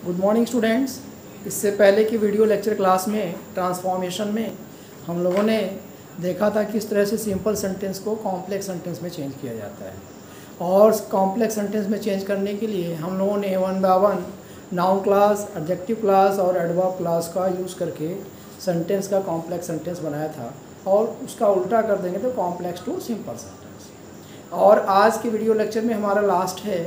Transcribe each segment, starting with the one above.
Good morning students. इससे पहले की वीडियो लेक्चर क्लास में ट्रांसफॉर्मेशन में हम लोगों ने देखा था किस तरह से सिंपल सेंटेंस को कॉम्प्लेक्स सेंटेंस में चेंज किया जाता है। और कॉम्प्लेक्स सेंटेंस में चेंज करने के लिए हम लोगों ने one by one noun class, adjective class और एडवर्ब क्लास का यूज़ करके सेंटेंस का कॉम्प्लेक्स सेंटेंस बनाया था और उसका उल्टा कर देंगे तो कॉम्प्लेक्स टू सिंपल सेंटेंस। और आज के वीडियो लेक्चर में हमारा लास्ट है,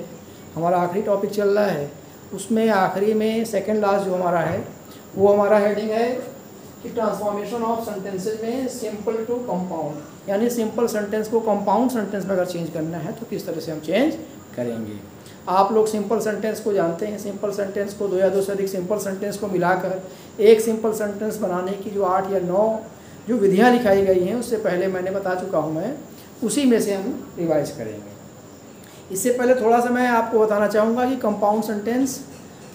हमारा आखिरी टॉपिक चल रहा है। उसमें आखिरी में सेकंड लास्ट जो हमारा है वो हमारा हेडिंग है कि ट्रांसफॉर्मेशन ऑफ सेंटेंसेस में सिंपल टू कंपाउंड, यानी सिंपल सेंटेंस को कंपाउंड सेंटेंस में अगर चेंज करना है तो किस तरह से हम चेंज करेंगे। आप लोग सिंपल सेंटेंस को जानते हैं। सिंपल सेंटेंस को दो या दो से अधिक सिंपल सेंटेंस को मिलाकर एक सिंपल सेंटेंस बनाने की जो 8 या 9 जो विधियाँ लिखाई गई हैं उससे पहले मैंने बता चुका हूँ मैं, उसी में से हम रिवाइज करेंगे। इससे पहले थोड़ा सा मैं आपको बताना चाहूँगा कि कंपाउंड सेंटेंस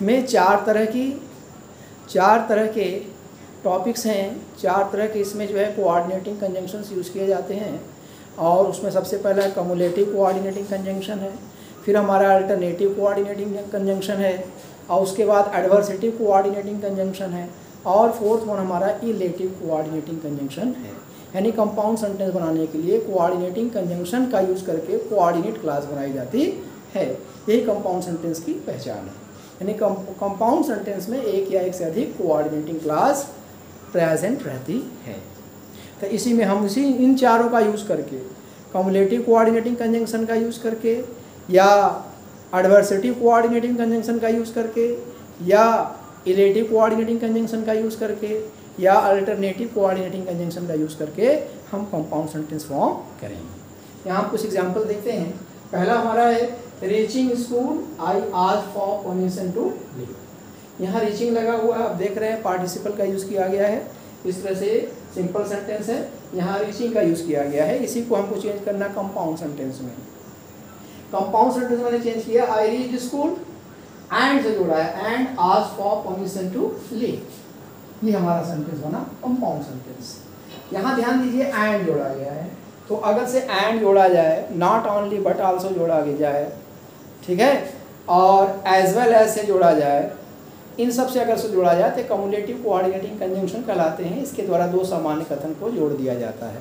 में चार तरह के टॉपिक्स हैं, 4 तरह के इसमें जो है कोऑर्डिनेटिंग कंजंक्शंस यूज़ किए जाते हैं। और उसमें सबसे पहला कम्युलेटिव कोऑर्डिनेटिंग कंजंक्शन है, फिर हमारा अल्टरनेटिव कोऑर्डिनेटिंग कंजंक्शन है, और उसके बाद एडवर्सेटिव कोऑर्डिनेटिंग कंजंक्शन है, और फोर्थ वन हमारा इलेटिव कोऑर्डिनेटिंग कंजंक्शन है। यानी कंपाउंड सेंटेंस बनाने के लिए कोऑर्डिनेटिंग कंजंक्शन का यूज़ करके कोऑर्डिनेट क्लास बनाई जाती है। यही कंपाउंड सेंटेंस की पहचान है। यानी कंपाउंड सेंटेंस में एक या एक से अधिक कोऑर्डिनेटिंग क्लास प्रेजेंट रहती है। तो इसी में हम इन चारों का यूज़ करके, कम्युलेटिव कोऑर्डिनेटिंग कंजंक्शन का यूज़ करके, या एडवर्सेटिव कोऑर्डिनेटिंग कंजंक्शन का यूज़ करके, या इलेटिव कोऑर्डिनेटिंग कंजंक्शन का यूज़ करके, या अल्टरनेटिव कोऑर्डिनेटिंग कंजंक्शन का यूज़ करके हम कंपाउंड सेंटेंस फॉर्म करेंगे। यहाँ कुछ एग्जांपल देखते हैं। पहला हमारा है reaching school I asked for permission to leave. यहाँ रीचिंग लगा हुआ है, आप देख रहे हैं पार्टिसिपल का यूज़ किया गया है। इस तरह से सिंपल सेंटेंस है, यहाँ रीचिंग का यूज़ किया गया है। इसी को हमको चेंज करना कंपाउंड सेंटेंस में। कंपाउंड सेंटेंस मैंने चेंज किया, आई रीच स्कूल, एंड से जोड़ा है, and asked for permission to leave. ये हमारा सेंटेंस बना कंपाउंड सेंटेंस। यहाँ ध्यान दीजिए एंड जोड़ा गया है, तो अगर से एंड जोड़ा जाए, नॉट ओनली बट आल्सो जोड़ा जाए, ठीक है, और एज वेल एज से जोड़ा जाए, इन सब से अगर से जोड़ा जाए तो कम्युलेटिव कोऑर्डिनेटिंग कंजंक्शन कहलाते हैं। इसके द्वारा दो सामान्य कथन को जोड़ दिया जाता है।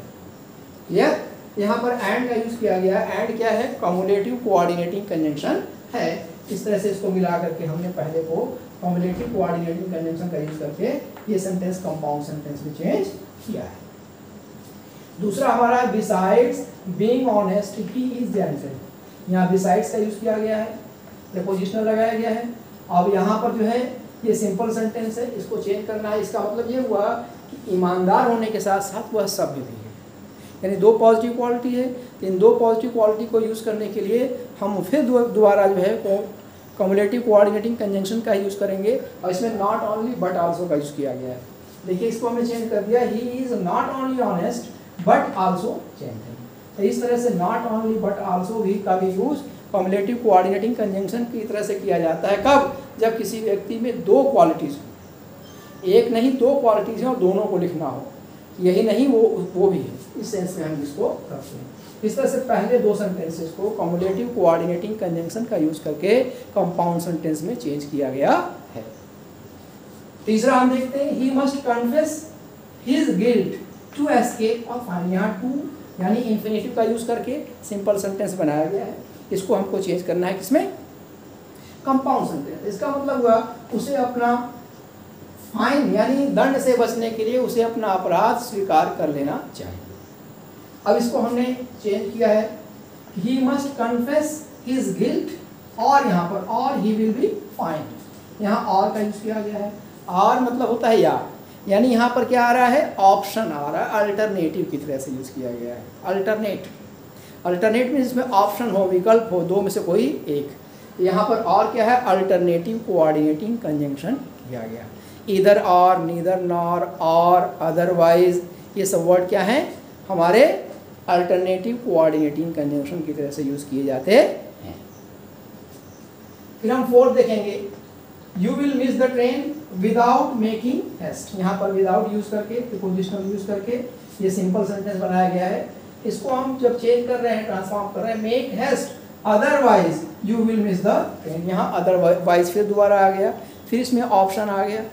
क्लियर? यहाँ पर एंड का यूज़ किया गया। एंड क्या है? कम्युलेटिव कोऑर्डिनेटिंग कंजंक्शन है। इस तरह से इसको मिला करके हमने पहले को कम्युलेटिव कोऑर्डिनेटिंग कंजंक्शन का यूज़ करके ये सेंटेंस कंपाउंड सेंटेंस में चेंज किया है। दूसरा हमारा besides being honest he is gentle. यहाँ बिसाइड्स का यूज़ किया गया है, प्रीपोजिशनल लगाया गया है। अब यहाँ पर जो है ये सिंपल सेंटेंस है, इसको चेंज करना है। इसका मतलब ये हुआ कि ईमानदार होने के साथ साथ वह सभ्य भी है, यानी दो पॉजिटिव क्वालिटी है। इन दो पॉजिटिव क्वालिटी को यूज़ करने के लिए हम फिर दोबारा जो है कम्युलेटिव कोऑर्डिनेटिंग कंजंक्शन का यूज़ करेंगे, और इसमें नॉट ओनली बट आल्सो का यूज़ किया गया है। देखिए इसको हमने चेंज कर दिया, he is not only honest but also gentle. तो इस तरह से नॉट ओनली बट आल्सो भी का भी यूज़ कम्युलेटिव कोऑर्डिनेटिंग कंजंक्शन की तरह से किया जाता है। कब? जब किसी व्यक्ति में दो क्वालिटीज़ हो, एक नहीं दो क्वालिटीज़ हैं और दोनों को लिखना हो, यही नहीं वो भी है। इस सेंस में हम इसको करते हैं। इस तरह से पहले दो सेंटेंसेस को कम्युलेटिव कोऑर्डिनेटिंग कंजंक्शन का यूज़ करके कंपाउंड सेंटेंस में चेंज किया गया है। तीसरा हम देखते हैं, he must confess his guilt to escape of fine. यहाँ टू यानी इंफिनिटिव का यूज़ करके सिंपल सेंटेंस बनाया गया है। इसको हमको चेंज करना है किसमें? Compound sentence. इसका मतलब हुआ उसे अपना फाइन यानी दंड से बचने के लिए उसे अपना अपराध स्वीकार कर लेना चाहिए। अब इसको हमने चेंज किया है, ही मस्ट कन्फेस हिज गिल्ट, और यहाँ पर और ही विल बी फाइंड। यहाँ और का यूज़ किया गया है। और मतलब होता है या, यानी यहाँ पर क्या आ रहा है? ऑप्शन आ रहा है, अल्टरनेटिव की तरह से यूज़ किया गया है। अल्टरनेट में जिसमें ऑप्शन हो, विकल्प हो, दो में से कोई एक। यहाँ पर और क्या है? अल्टरनेटिव कोऑर्डिनेटिंग कंजंक्शन किया गया। इधर और, नीदर नॉर, और, अदरवाइज, ये सब वर्ड क्या हैं? हमारे अल्टरनेटिव कोऑर्डिनेटिंग कंजंक्शन की तरह से यूज़ किए जाते हैं। फिर हम फोर्थ देखेंगे, you will miss the train without making haste. यहाँ पर विदाउट यूज़ करके, प्रीपोजिशनल यूज़ करके ये सिंपल सेंटेंस बनाया गया है। इसको हम जब चेंज कर रहे हैं, ट्रांसफॉर्म कर रहे हैं, make haste otherwise you will miss the train. यहाँ अदरवाइज फिर दोबारा आ गया, फिर इसमें ऑप्शन आ गया।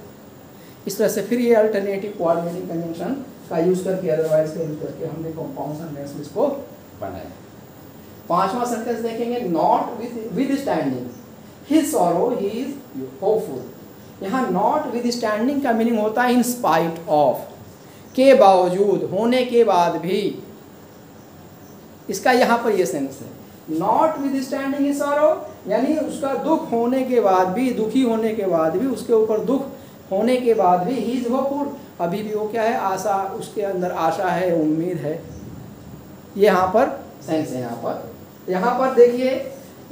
इस तरह से फिर ये अल्टरनेटिव कोऑर्डिनेटिंग कंजंक्शन का यूज़ करके, अदरवाइज का यूज़ करके हमने कंपाउंड सेंटेंस में इसको बनाया। पांचवा सेंटेंस देखेंगे, not with standing his sorrow he is hopeful. यहाँ नॉट विद स्टैंडिंग का मीनिंग होता है इन स्पाइट ऑफ, के बावजूद, होने के बाद भी। इसका यहाँ पर ये सेंस है, not with standing his sorrow, यानी उसका दुख होने के बाद भी, दुखी होने के बाद भी, उसके ऊपर दुख होने के बाद भी, ही इज होपफुल, अभी भी वो क्या है, आशा, उसके अंदर आशा है, उम्मीद है। ये यहाँ पर सेंस है। यहाँ पर देखिए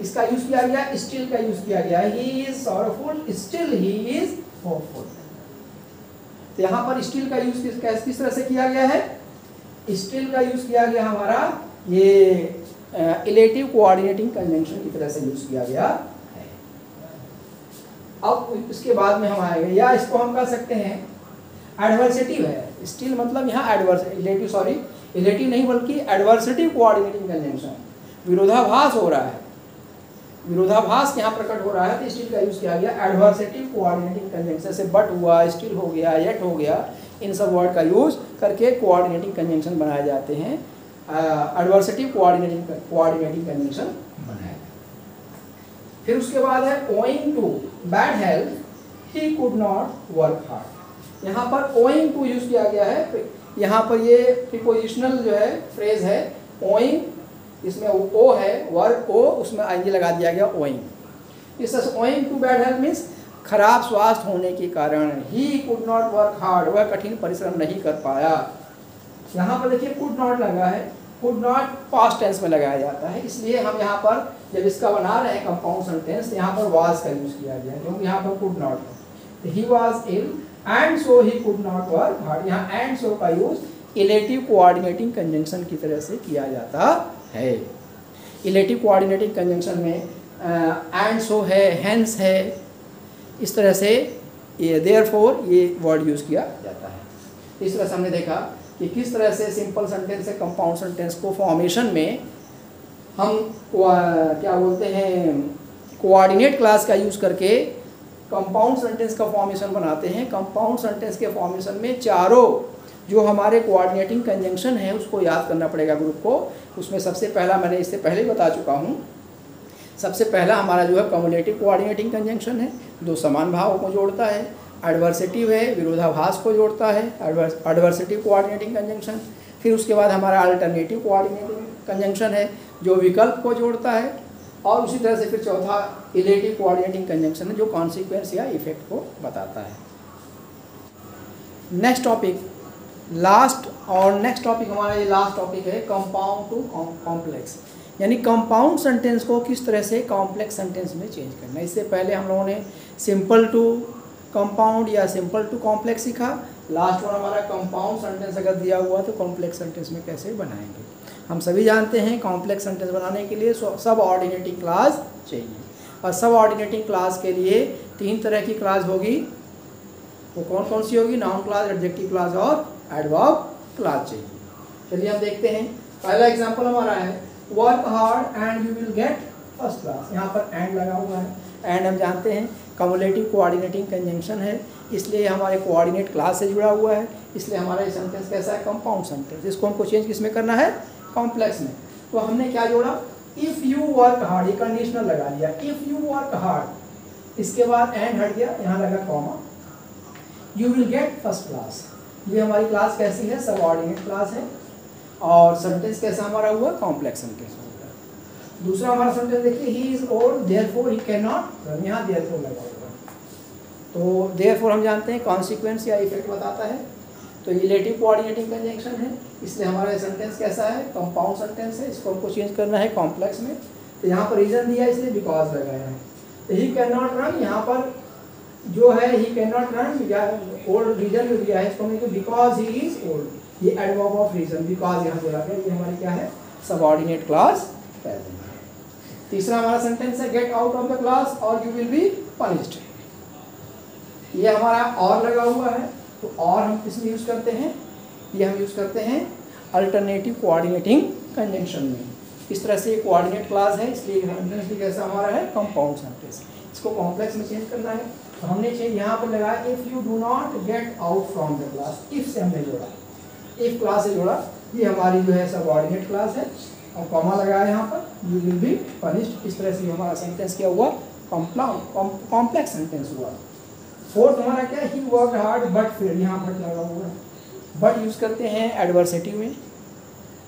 इसका यूज किया गया, स्टिल का यूज किया गया, he is sorrowful still he is hopeful. तो यहाँ पर स्टिल का यूज किस तरह से किया गया है, स्टिल का यूज किया गया हमारा ये इलेटिव कोऑर्डिनेटिंग कंजंक्शन की तरह से यूज किया गया है। अब इसके बाद में हम आएंगे, या इसको हम कह सकते हैं एडवर्सेटिव है। स्टिल मतलब यहाँ इलेटिव नहीं बल्कि एडवर्सेटिव कोऑर्डिनेटिंग कंजंक्शन, विरोधाभास हो रहा है, विरोधाभास यहाँ प्रकट हो रहा है, तो स्टिल का यूज किया गया एडवर्सेटिव कोऑर्डिनेटिंग कंजंक्शन से। बट हुआ, स्टिल हो गया, येट हो गया, इन सब वर्ड का यूज करके कोऑर्डिनेटिंग कंजंक्शन बनाए जाते हैं, एडवर्सेटिव कोऑर्डिनेटिंग कंजंक्शन बनाया। फिर उसके बाद है owing to bad health he could not work hard. यहाँ पर ओइंग टू यूज किया गया है। यहाँ पर ये प्रीपोजिशनल जो है फ्रेज है ओइंग, इसमें ओ है, वर्ब ओ, उसमें आईएनजी लगा दिया गया ओइंग। इस तरह से owing to bad health means खराब स्वास्थ्य होने के कारण, he could not work hard, वह कठिन परिश्रम नहीं कर पाया। यहाँ पर देखिए कुड नॉट लगा है, कुड नॉट पास्ट टेंस में लगाया जाता है, इसलिए हम यहाँ पर जब इसका बना रहे हैं कंपाउंड सेंटेंस, यहाँ पर वाज का यूज किया गया है, क्योंकि यहाँ पर कुड नॉट है। He was ill and so he could not work hard. यहाँ एंड सो का यूज इलेटिव कोऑर्डिनेटिंग कंजंक्शन की तरह से किया जाता है। इलेटिव कोऑर्डिनेटिंग कंजंक्शन में एंड सो है, हेंस है, इस तरह से ये देयरफॉर ये वर्ड यूज किया जाता है। इस तरह से हमने देखा कि किस तरह से सिंपल सेंटेंस से कंपाउंड सेंटेंस को फॉर्मेशन में हम क्या बोलते हैं, कोऑर्डिनेट क्लास का यूज करके कंपाउंड सेंटेंस का फॉर्मेशन बनाते हैं। कंपाउंड सेंटेंस के फॉर्मेशन में चारों जो हमारे कोऑर्डिनेटिंग कंजंक्शन है उसको याद करना पड़ेगा ग्रुप को। उसमें सबसे पहला, मैंने इससे पहले बता चुका हूँ, सबसे पहला हमारा जो है कम्युलेटिव कोऑर्डिनेटिंग कंजंक्शन है, दो समान भावों को जोड़ता है। एडवर्सेटिव है, विरोधाभास को जोड़ता है, एडवर्सेटिव कोऑर्डिनेटिंग कंजंक्शन। फिर उसके बाद हमारा अल्टरनेटिव कोऑर्डिनेटिंग कंजंक्शन है जो विकल्प को जोड़ता है। और उसी तरह से फिर चौथा इलेटिव कोऑर्डिनेटिंग कंजंक्शन है जो कॉन्सिक्वेंस या इफेक्ट को बताता है। नेक्स्ट टॉपिक, नेक्स्ट टॉपिक हमारा ये लास्ट टॉपिक है कंपाउंड टू कॉम्प्लेक्स, यानी कंपाउंड सेंटेंस को किस तरह से कॉम्प्लेक्स सेंटेंस में चेंज करना। इससे पहले हम लोगों ने सिंपल टू कंपाउंड या सिंपल टू कॉम्प्लेक्स सीखा। लास्ट वन हमारा कंपाउंड सेंटेंस अगर दिया हुआ तो कॉम्प्लेक्स सेंटेंस में कैसे बनाएंगे। हम सभी जानते हैं कॉम्प्लेक्स सेंटेंस बनाने के लिए सब ऑर्डिनेटिंग क्लास चाहिए, और सब ऑर्डिनेटिंग क्लास के लिए 3 तरह की क्लास होगी। वो कौन कौन सी होगी, नाउन क्लास, एडजेक्टिव क्लास और एडवर्ब क्लास चाहिए। चलिए हम देखते हैं। पहला एग्जांपल हमारा है work hard and you will get first class. यहाँ पर एंड लगा हुआ है। एंड हम जानते हैं कम्युलेटिव कोऑर्डिनेटिंग कंजंक्शन है, इसलिए हमारे कोऑर्डिनेट क्लास से जुड़ा हुआ है, इसलिए हमारा ये सेंटेंस कैसा है, कंपाउंड सेंटेंस। इसको हमको चेंज किस में करना है, कॉम्प्लेक्स में। तो हमने क्या जोड़ा, इफ़ यू वर्क हार्ड, ये कंडीशनल लगा लिया, इफ़ यू वर्क हार्ड, इसके बाद एंड हट गया, यहाँ लगा comma, you will get first class. ये हमारी क्लास कैसी है, सबऑर्डिनेट क्लास है, और सेंटेंस कैसा हमारा हुआ, कॉम्प्लेक्स सेंटेंस हो गया। दूसरा हमारा सेंटेंस देखिए, ही is old therefore he can not run, यहाँ देयरफॉर लगा हुआ है। तो देयरफॉर हम जानते हैं कॉन्सिक्वेंस या इफेक्ट बताता है, तो रिलेटिव कोऑर्डिनेटिंग कंजंक्शन है, इसलिए हमारा सेंटेंस कैसा है, कंपाउंड सेंटेंस है। इसको हमको चेंज करना है कॉम्प्लेक्स में। तो यहाँ पर रीजन दिया है इसलिए बिकॉज लगाया है। तो ही कैन नॉट रन, यहाँ पर जो है he can not run, old reason जो दिया है इसको हमने बिकॉज ही इज ओल्ड, ये एडवर्ब ऑफ रीजन, बिकॉज यहाँ जोड़ा गया, ये हमारी क्या है, सबऑर्डिनेट क्लास प्रेजेंट है। तीसरा हमारा सेंटेंस है get out of the class और यू विल बी पनिश्ड। ये हमारा और लगा हुआ है, तो और हम किसमें यूज करते हैं, ये हम यूज करते हैं अल्टरनेटिव कोऑर्डिनेटिंग कंजंक्शन में। इस तरह से कोऑर्डिनेट क्लास है, इसलिए सेंटेंस भी कैसा हमारा है, कंपाउंड सेंटेंस। इसको कॉम्प्लेक्स में चेंज करना है, तो हमने चेंज यहाँ पर लगाया if you do not get out from the class. If से हमने जोड़ा, इफ़ क्लास से जोड़ा, ये हमारी जो है सबऑर्डिनेट क्लास है, और कॉमा लगाया यहाँ पर, यू विल बी पनिश्ड। इस तरह से हमारा सेंटेंस क्या हुआ, कॉम्प्लेक्स सेंटेंस हुआ। फोर्थ हमारा क्या, ही वर्क हार्ड बट फेल, यहाँ बट लगा हुआ है। बट यूज़ करते हैं एडवर्सेटिव में,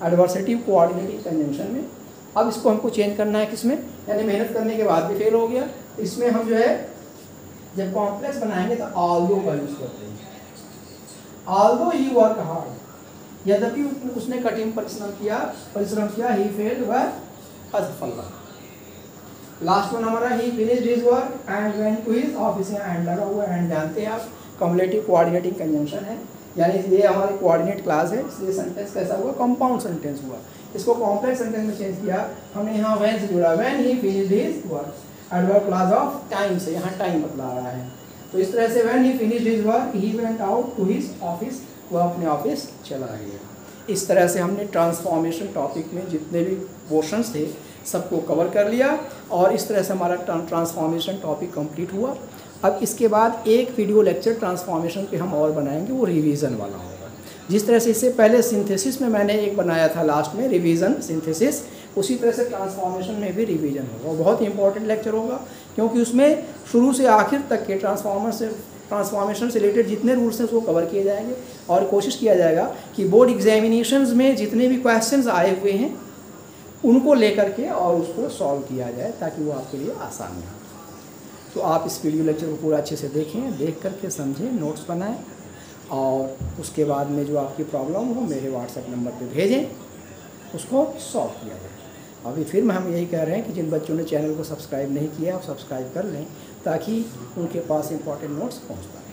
एडवर्सेटिव कोऑर्डिनेटिंग कंजंक्शन में। अब इसको हमको चेंज करना है किसमें, यानी मेहनत करने के बाद भी फेल हो गया, इसमें हम जो है जब कॉम्प्लेक्स बनाएंगे तो ऑल्दो का यूज़ करते हैं। ऑल्दो ही वर्क हार्ड, यद्यपि उसने कठिन परिश्रम किया, ही फेल्ड वह असफल रहा। लास्ट वन हमारा he finished his work and went to his office, यहाँ एंड लगा हुआ है, एंड जानते हैं आप कम्युलेटिव कोऑर्डिनेटिंग कंजंक्शन है, यानी ये हमारी कोऑर्डिनेट क्लास है, इसलिए सेंटेंस कैसा हुआ, कंपाउंड सेंटेंस हुआ। इसको कॉम्प्लेक्स सेंटेंस में चेंज किया हमने, यहाँ व्हेन से जुड़ा, when he finished his work, adverb class of time से, यहाँ टाइम बतला रहा है। तो इस तरह से when he finished his work he went out to his office, वह अपने ऑफिस चला गया। इस तरह से हमने ट्रांसफॉर्मेशन टॉपिक में जितने भी पोर्शंस थे सबको कवर कर लिया, और इस तरह से हमारा ट्रांसफॉर्मेशन टॉपिक कंप्लीट हुआ। अब इसके बाद एक वीडियो लेक्चर ट्रांसफॉर्मेशन पे हम और बनाएंगे, वो रिवीजन वाला होगा। जिस तरह से इससे पहले सिंथेसिस में मैंने एक बनाया था लास्ट में, रिवीजन सिंथेसिस, उसी तरह से ट्रांसफॉर्मेशन में भी रिवीजन होगा। बहुत ही इंपॉर्टेंट लेक्चर होगा, क्योंकि उसमें शुरू से आखिर तक के ट्रांसफॉर्मेशन से रिलेटेड जितने रूल्स हैं उसको कवर किए जाएंगे, और कोशिश किया जाएगा कि बोर्ड एग्जामिनेशंस में जितने भी क्वेश्चंस आए हुए हैं उनको लेकर के और उसको सॉल्व किया जाए, ताकि वो आपके लिए आसान हो। तो आप इस वीडियो लेक्चर को पूरा अच्छे से देखें, देख करके समझें, नोट्स बनाएं, और उसके बाद में जो आपकी प्रॉब्लम हो मेरे व्हाट्सएप नंबर पे भेजें, उसको सॉल्व किया जाए। अभी फिर हम यही कह रहे हैं कि जिन बच्चों ने चैनल को सब्सक्राइब नहीं किया आप सब्सक्राइब कर लें, ताकि उनके पास इंपॉर्टेंट नोट्स पहुँच पाएँ।